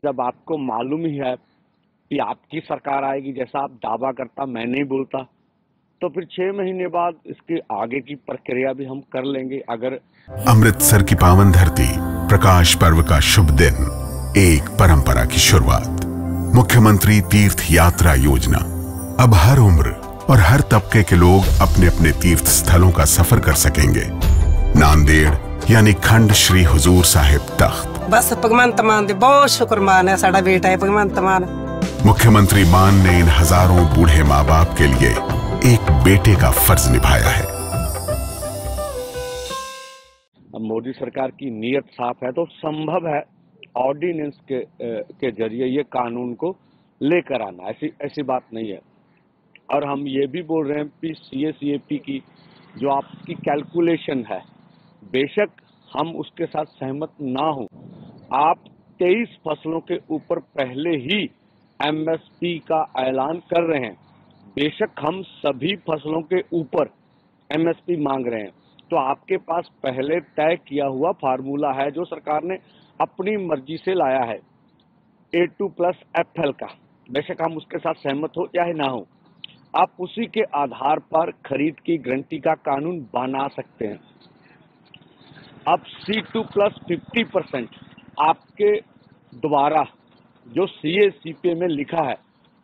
जब आपको मालूम ही है कि आपकी सरकार आएगी, जैसा आप दावा करता मैं नहीं बोलता, तो फिर 6 महीने बाद इसके आगे की प्रक्रिया भी हम कर लेंगे। अगर अमृतसर की पावन धरती, प्रकाश पर्व का शुभ दिन, एक परंपरा की शुरुआत। मुख्यमंत्री तीर्थ यात्रा योजना। अब हर उम्र और हर तबके के लोग अपने अपने तीर्थ स्थलों का सफर कर सकेंगे। नांदेड़ यानी खंड श्री हुजूर साहिब तख्त। बस भगवंत मान दे बहुत शुक्रमान है, साडा बेटा है भगवंत मान। मुख्यमंत्री मान ने इन हजारों बूढ़े माँ बाप के लिए एक बेटे का फर्ज निभाया है। मोदी सरकार की नीयत साफ है तो संभव है ऑर्डिनेंस के जरिए ये कानून को लेकर आना, ऐसी बात नहीं है। और हम ये भी बोल रहे हैं कि CACP की जो आपकी कैलकुलेशन है, बेशक हम उसके साथ सहमत ना हो। आप 23 फसलों के ऊपर पहले ही MSP का ऐलान कर रहे हैं। बेशक हम सभी फसलों के ऊपर MSP मांग रहे हैं, तो आपके पास पहले तय किया हुआ फार्मूला है जो सरकार ने अपनी मर्जी से लाया है, A2+FL का। बेशक हम उसके साथ सहमत हो चाहे ना हो, आप उसी के आधार पर खरीद की गारंटी का कानून बना सकते हैं। अब C2+50% आपके द्वारा जो CACP में लिखा है,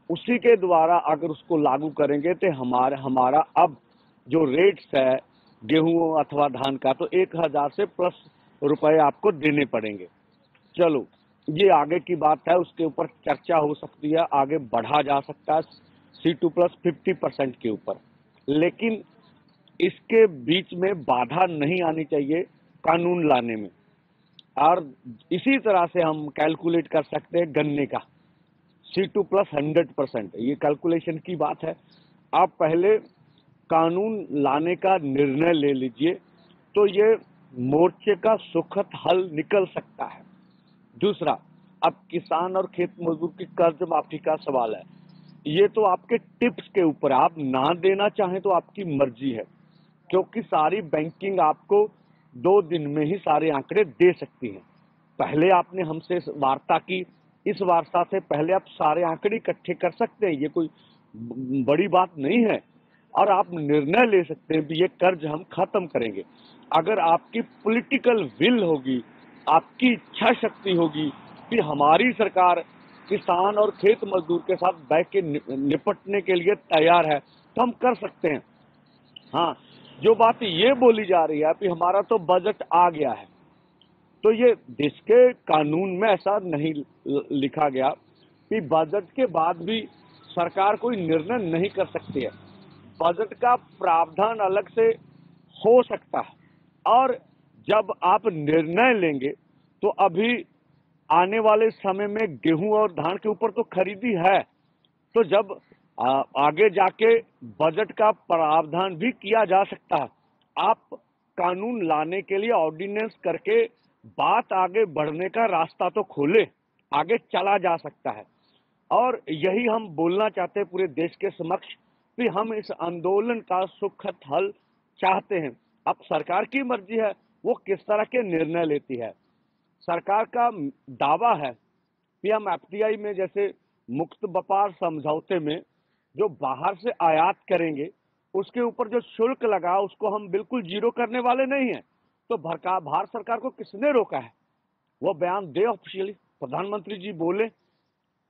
उसी के द्वारा अगर उसको लागू करेंगे तो हमारा अब जो रेट्स है गेहूं अथवा धान का, तो 1000 से प्लस रुपए आपको देने पड़ेंगे। चलो ये आगे की बात है, उसके ऊपर चर्चा हो सकती है, आगे बढ़ा जा सकता है C2+50% के ऊपर, लेकिन इसके बीच में बाधा नहीं आनी चाहिए कानून लाने में। और इसी तरह से हम कैलकुलेट कर सकते हैं गन्ने का C2+100%, ये कैलकुलेशन की बात है। आप पहले कानून लाने का निर्णय ले लीजिए तो ये मोर्चे का सुखद हल निकल सकता है। दूसरा, अब किसान और खेत मजदूर की कर्ज माफी का सवाल है, ये तो आपके टिप्स के ऊपर, आप ना देना चाहें तो आपकी मर्जी है, क्योंकि सारी बैंकिंग आपको 2 दिन में ही सारे आंकड़े दे सकती है। पहले आपने हमसे वार्ता की, इस वार्ता से पहले आप सारे आंकड़े इकट्ठे कर सकते हैं, ये कोई बड़ी बात नहीं है। और आप निर्णय ले सकते हैं कि ये कर्ज हम खत्म करेंगे। अगर आपकी पॉलिटिकल विल होगी, आपकी इच्छा शक्ति होगी कि हमारी सरकार किसान और खेत मजदूर के साथ बैठ के निपटने के लिए तैयार है, तो हम कर सकते हैं। हाँ, जो बात ये बोली जा रही है कि हमारा तो बजट आ गया है, तो ये देश के कानून में ऐसा नहीं लिखा गया कि बजट के बाद भी सरकार कोई निर्णय नहीं कर सकती है। बजट का प्रावधान अलग से हो सकता है, और जब आप निर्णय लेंगे तो अभी आने वाले समय में गेहूं और धान के ऊपर तो खरीदी है, तो जब आगे जाके बजट का प्रावधान भी किया जा सकता है। आप कानून लाने के लिए ऑर्डिनेंस करके बात आगे बढ़ने का रास्ता तो खोले, आगे चला जा सकता है। और यही हम बोलना चाहते हैं पूरे देश के समक्ष कि हम इस आंदोलन का सुखद हल चाहते हैं। अब सरकार की मर्जी है वो किस तरह के निर्णय लेती है। सरकार का दावा है कि हम FDI में, जैसे मुक्त व्यापार समझौते में जो बाहर से आयात करेंगे उसके ऊपर जो शुल्क लगा उसको हम बिल्कुल जीरो करने वाले नहीं हैं। तो भारत सरकार को किसने रोका है? वो बयान दे ऑफिशियली, प्रधानमंत्री जी बोले,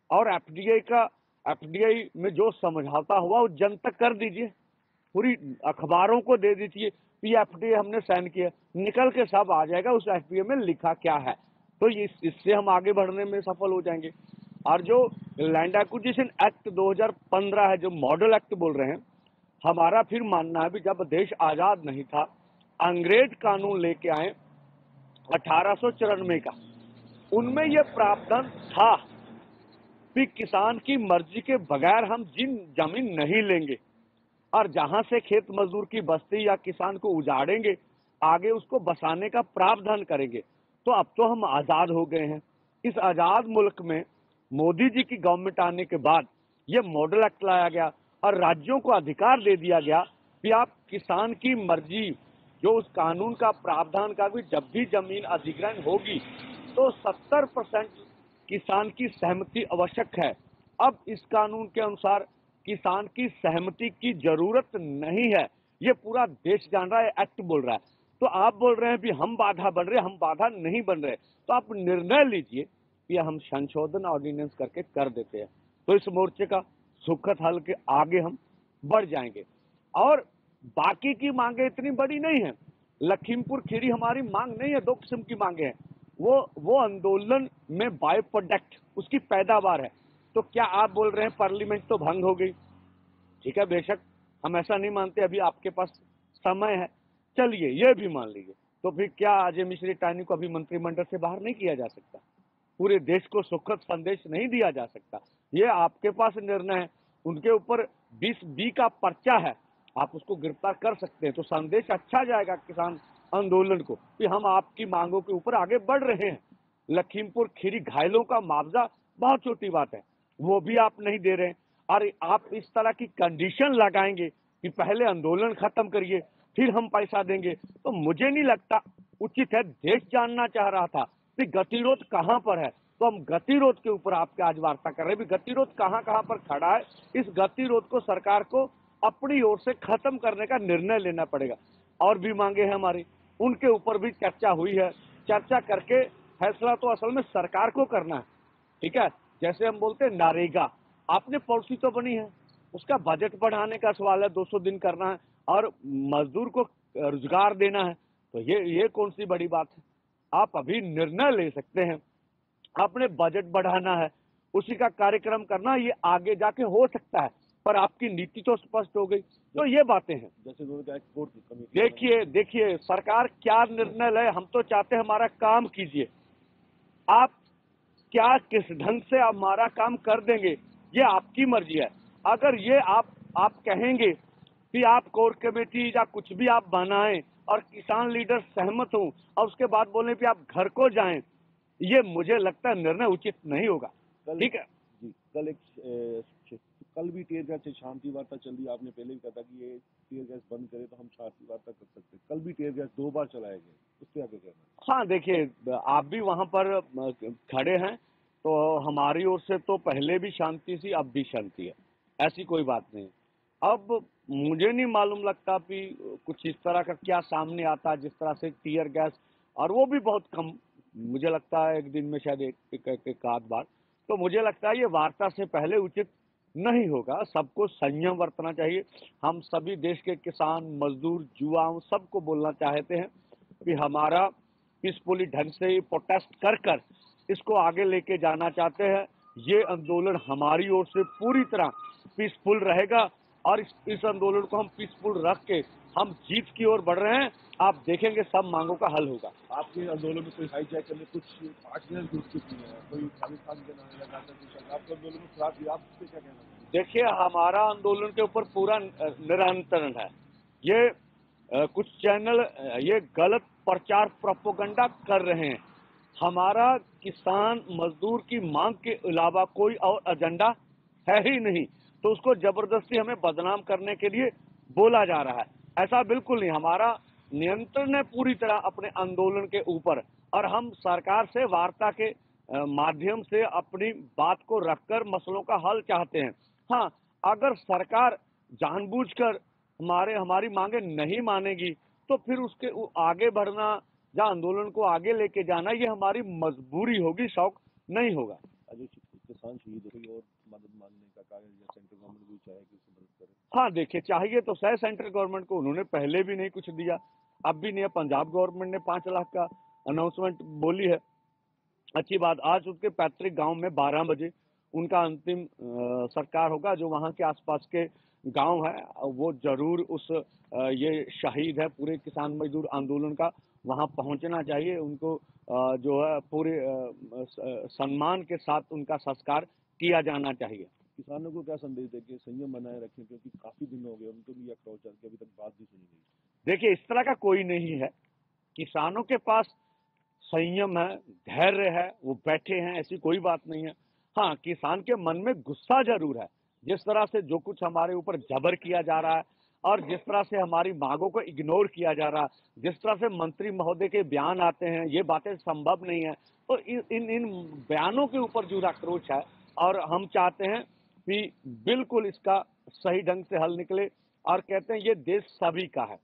और FDI में जो समझौता हुआ वो जन तक कर दीजिए, पूरी अखबारों को दे दीजिए कि FDI हमने साइन किया, निकल के सब आ जाएगा उस FDI में लिखा क्या है। तो इससे हम आगे बढ़ने में सफल हो जाएंगे। और जो लैंड एक्विजिशन एक्ट 2015 है, जो मॉडल एक्ट बोल रहे हैं, हमारा फिर मानना है भी जब देश आजाद नहीं था, अंग्रेज कानून लेके आए 1894 का, उनमें यह प्रावधान था कि किसान की मर्जी के बगैर हम जमीन नहीं लेंगे, और जहां से खेत मजदूर की बस्ती या किसान को उजाड़ेंगे आगे उसको बसाने का प्रावधान करेंगे। तो अब तो हम आजाद हो गए हैं। इस आजाद मुल्क में मोदी जी की गवर्नमेंट आने के बाद ये मॉडल एक्ट लाया गया और राज्यों को अधिकार दे दिया गया कि आप किसान की मर्जी, जो उस कानून का प्रावधान का भी, जब भी जमीन अधिग्रहण होगी तो 70% किसान की सहमति आवश्यक है। अब इस कानून के अनुसार किसान की सहमति की जरूरत नहीं है, ये पूरा देश जान रहा है, एक्ट बोल रहा है। तो आप बोल रहे हैं कि हम बाधा बन रहे, हम बाधा नहीं बन रहे, तो आप निर्णय लीजिए कि हम संशोधन ऑर्डिनेंस करके कर देते हैं, तो इस मोर्चे का सुखद हल के आगे हम बढ़ जाएंगे। और बाकी की मांगे इतनी बड़ी नहीं है, लखीमपुर खीरी हमारी मांग नहीं है, 2 किस्म की मांगे हैं। वो आंदोलन में बाय प्रोडक्ट उसकी पैदावार है। तो क्या आप बोल रहे हैं पार्लियामेंट तो भंग हो गई? ठीक है, बेशक हम ऐसा नहीं मानते, अभी आपके पास समय है, चलिए ये भी मान लीजिए। तो फिर क्या अजय मिश्री टानी को अभी मंत्रिमंडल से बाहर नहीं किया जा सकता? पूरे देश को सुखद संदेश नहीं दिया जा सकता? ये आपके पास निर्णय है। उनके ऊपर 20B का पर्चा है, आप उसको गिरफ्तार कर सकते हैं, तो संदेश अच्छा जाएगा किसान आंदोलन को कि हम आपकी मांगों के ऊपर आगे बढ़ रहे हैं। लखीमपुर खीरी घायलों का मुआवजा बहुत छोटी बात है, वो भी आप नहीं दे रहे हैं। और आप इस तरह की कंडीशन लगाएंगे कि पहले आंदोलन खत्म करिए फिर हम पैसा देंगे, तो मुझे नहीं लगता उचित है। देश जानना चाह रहा था कि गतिरोध कहां पर है, तो हम गतिरोध के ऊपर आपके आज वार्ता कर रहे हैं। गतिरोध कहां कहां पर खड़ा है, इस गतिरोध को सरकार को अपनी ओर से खत्म करने का निर्णय लेना पड़ेगा। और भी मांगे हैं हमारी, उनके ऊपर भी चर्चा हुई है। चर्चा करके फैसला तो असल में सरकार को करना है, ठीक है। जैसे हम बोलते हैं नरेगा, आपने पॉलिसी तो बनी है, उसका बजट बढ़ाने का सवाल है, 200 दिन करना है और मजदूर को रोजगार देना है, तो ये कौन सी बड़ी बात है? आप अभी निर्णय ले सकते हैं, आपने बजट बढ़ाना है, उसी का कार्यक्रम करना, ये आगे जाके हो सकता है, पर आपकी नीति तो स्पष्ट हो गई। तो ये बातें हैं। जैसे देखिए सरकार क्या निर्णय ले, हम तो चाहते हैं हमारा काम कीजिए। आप क्या किस ढंग से हमारा काम कर देंगे ये आपकी मर्जी है। अगर ये आप कहेंगे कि आप कोर कमेटी या कुछ भी आप बनाएं और किसान लीडर सहमत हों और उसके बाद बोलें कि आप घर को जाएं, ये मुझे लगता है निर्णय उचित नहीं होगा। ठीक है जी, कल भी टीयर गैस से शांति वार्ता चल रही है। आपने पहले भी कहा था कि ये टीयर गैस बंद करे तो हम शांति वार्ता कर सकते हैं। कल भी टीयर गैस 2 बार चलाए गए, उस पर आगे कहना है? हाँ देखिए, आप भी वहां पर खड़े हैं, तो हमारी ओर से तो पहले भी शांति थी, अब भी शांति है, ऐसी कोई बात नहीं। अब मुझे नहीं मालूम लगता कि कुछ इस तरह का क्या सामने आता है, जिस तरह से टीयर गैस, और वो भी बहुत कम, मुझे लगता है एक दिन में शायद एक आध बार। तो मुझे लगता है ये वार्ता से पहले उचित नहीं होगा। सबको संयम बरतना चाहिए। हम सभी देश के किसान, मजदूर, युवाओं सबको बोलना चाहते हैं कि हमारा पीसफुली ढंग से प्रोटेस्ट कर इसको आगे लेके जाना चाहते हैं। ये आंदोलन हमारी ओर से पूरी तरह पीसफुल रहेगा और इस आंदोलन को हम पीसफुल रख के हम जीत की ओर बढ़ रहे हैं। आप देखेंगे सब मांगों का हल होगा। आपके आंदोलन में कोई हाईजैक करने कुछ पार्टियां जुड़ चुकी हैं, कोई खालिस्तान के नाम लगाकर कुछ आपके आंदोलन में खराब दिया, आप इससे क्या कहना चाहते हैं? देखिए, हमारा आंदोलन के ऊपर पूरा निरंतरण है। ये कुछ चैनल ये गलत प्रचार प्रोपोगंडा कर रहे हैं। हमारा किसान मजदूर की मांग के अलावा कोई और एजेंडा है ही नहीं, तो उसको जबरदस्ती हमें बदनाम करने के लिए बोला जा रहा है। ऐसा बिल्कुल नहीं। हमारा नियंत्रण है पूरी तरह अपने आंदोलन के ऊपर, और हम सरकार से वार्ता के माध्यम से अपनी बात को रखकर मसलों का हल चाहते हैं। हाँ, अगर सरकार जानबूझकर हमारी मांगे नहीं मानेगी तो फिर उसके आगे बढ़ना या आंदोलन को आगे लेके जाना ये हमारी मजबूरी होगी, शौक नहीं होगा। अजय, किसान शहीद हुई और मदद मांगने का कार्य या सेंट्रल गवर्नमेंट भी चाहे कि उससे मदद करे? हाँ देखिए, चाहिए तो सही सेंट्रल गवर्नमेंट को, उन्होंने पहले भी नहीं कुछ दिया, अब भी नहीं। पंजाब गवर्नमेंट ने 5 लाख का अनाउंसमेंट बोली है, अच्छी बात। आज उसके पैतृक गांव में 12 बजे उनका अंतिम सरकार होगा। जो वहां के आसपास के गांव है वो जरूर उस ये शहीद है पूरे किसान मजदूर आंदोलन का, वहां पहुंचना चाहिए। उनको जो है पूरे सम्मान के साथ उनका संस्कार किया जाना चाहिए। किसानों को क्या संदेश दें कि संयम बनाए रखें, क्योंकि काफी दिन हो गए उनको भी अप्रोच करके अभी तक बात भी सुनी नहीं? देखिए, इस तरह का कोई नहीं है। किसानों के पास संयम है, धैर्य है, वो बैठे हैं, ऐसी कोई बात नहीं है। हाँ, किसान के मन में गुस्सा जरूर है। जिस तरह से जो कुछ हमारे ऊपर जबर किया जा रहा है, और जिस तरह से हमारी मांगों को इग्नोर किया जा रहा, जिस तरह से मंत्री महोदय के बयान आते हैं, ये बातें संभव नहीं है। तो इन बयानों के ऊपर जो आक्रोश है, और हम चाहते हैं कि बिल्कुल इसका सही ढंग से हल निकले। और कहते हैं ये देश सभी का है,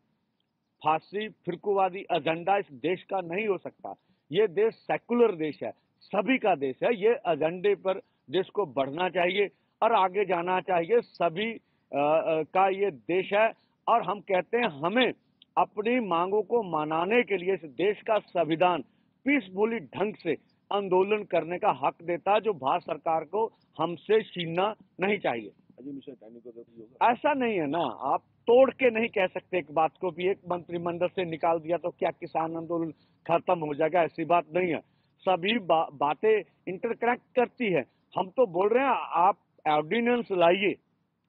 फांसी फिरकूवादी एजेंडा इस देश का नहीं हो सकता। ये देश सेकुलर देश है, सभी का देश है। ये एजेंडे पर देश को बढ़ना चाहिए और आगे जाना चाहिए। सभी का ये देश है। और हम कहते हैं हमें अपनी मांगों को मनाने के लिए इस देश का संविधान पीसफुली ढंग से आंदोलन करने का हक देता है, जो भारत सरकार को हमसे छीनना नहीं चाहिए। अजय मिश्रा हटाने को जरूरी होगा। ऐसा नहीं है ना, आप तोड़ के नहीं कह सकते एक बात को भी एक मंत्रिमंडल से निकाल दिया तो क्या किसान आंदोलन खत्म हो जाएगा, ऐसी बात नहीं है। सभी बातें इंटरकनेक्ट करती है। हम तो बोल रहे हैं आप ऑर्डिनेंस लाइए,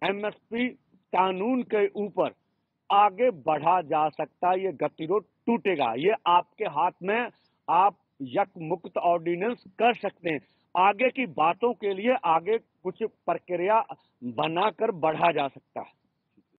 एमएसपी कानून के ऊपर आगे बढ़ा जा सकता है। ये गतिरोध टूटेगा, ये आपके हाथ में। आप यक मुक्त ऑर्डिनेंस कर सकते हैं। आगे की बातों के लिए आगे कुछ प्रक्रिया बनाकर बढ़ा जा सकता है।